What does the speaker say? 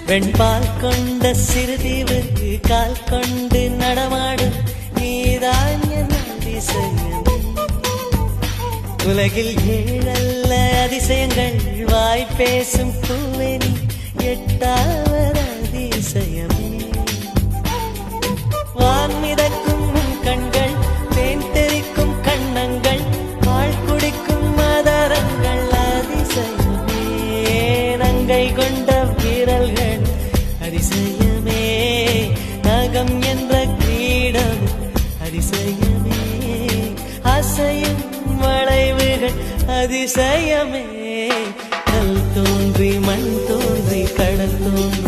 வெண்பால் கொண்ட சிறுதீவு கால் கொண்டு நடமாடும் நீதான் என் அதிசயம். உலகில் ஏழல்ல அதிசயங்கள் வாய் பேசும் பூவெனி எட்டாவது அதிசயமே. வான் மிதக்கும் கண்கள், தேன் தெறிக்கும் கண்ணங்கள், பால் குடிக்கும் மதரங்கள் அதிசயமே. நங்கை கொண்ட வீரல்கள் அதிசயமே. நகம் என்ற கிரீடம் அதிசயமே. அசையும் வளைவுகள் அதிசயமே. கல் தோன்றி மண் தோன்றி கடல் தோன்றி